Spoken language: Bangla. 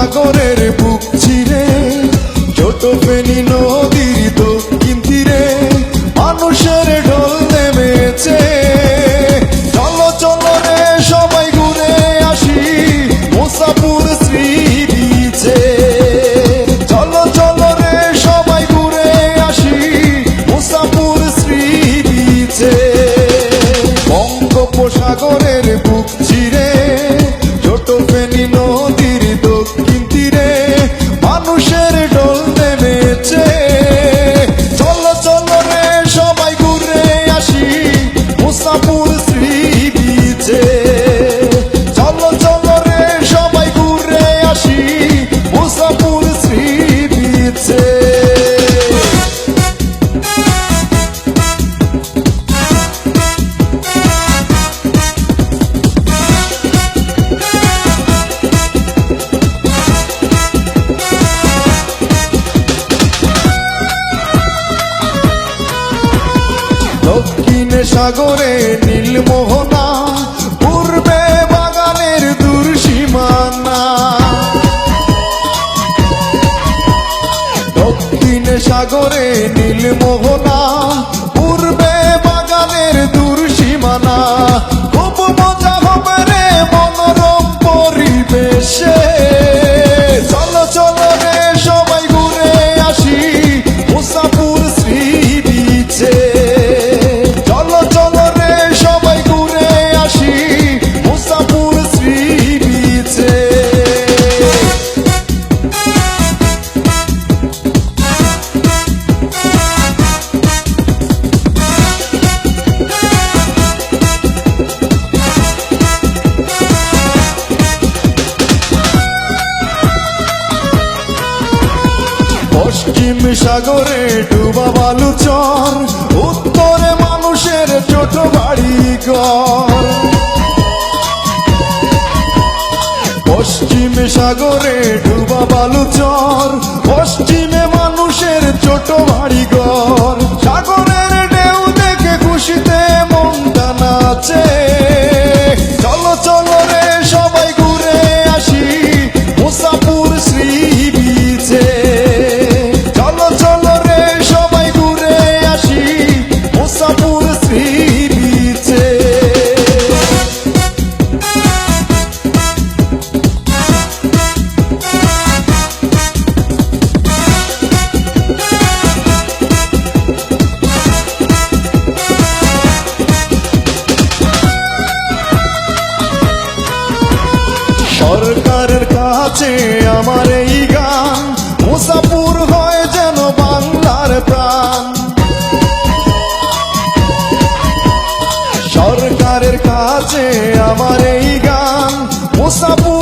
বঙ্গোপসাগরের বুক চিরে ছোট ফেনী নদীর দক্ষিণ তীরে মানুষের ঢল নেমেছে। চলো চলো রে সবাই ঘুরে আসি মুসাপুর শ্রী বিচে। চলো চলো রে সবাই ঘুরে আসি মুসাপুর শ্রী বিচে। বঙ্গোপসাগরের বুক চিরে ছোট ফেনী নদীর দক্ষিণ তীরে মানুষের ঢল নেমেছে। চলো চলো রে সবাই ঘুরে আসি মুসাপুর শ্রী বিচে। চলো চলো রে সবাই ঘুরে আসি মুসাপুর শ্রী বিচে। দক্ষিণে সাগরে নীলমোহনা পূর্বে বাগানের দূর সীমানা। দক্ষিণে সাগরে নীলমোহনা পূর্বে বাগানের দূর সীমানা। খুব মজা হবে রে মনোরম পরিবেশে। চলো চলো রে সবাই ঘুরে আসি মুসাপুর শ্রী বিচে। চলো চলো রে সবাই ঘুরে আসি মুসাপুর শ্রী বিচে। পশ্চিম সাগরে ডুবা বালুচর উত্তরে মানুষের ছোট বাড়ি ঘর। পশ্চিম সাগরে ডুবা বালুচর পশ্চিমে মানুষের ছোট বাড়ি ঘর। সাগরের ঢেউ দেখে খুশিতে মনটা নাচে। চলো চলো রে সবাই ঘুরে আসি মুসাপুর শ্রী বিচে। চলো চলো রে সবাই ঘুরে আসি মুসাপুর শ্রী বিচে। সরকারের কাছে আমার এই গান মুসাপুর হয় যেন বাংলার প্রাণ। সরকারের কাছে আমার এই গান মুসাপুর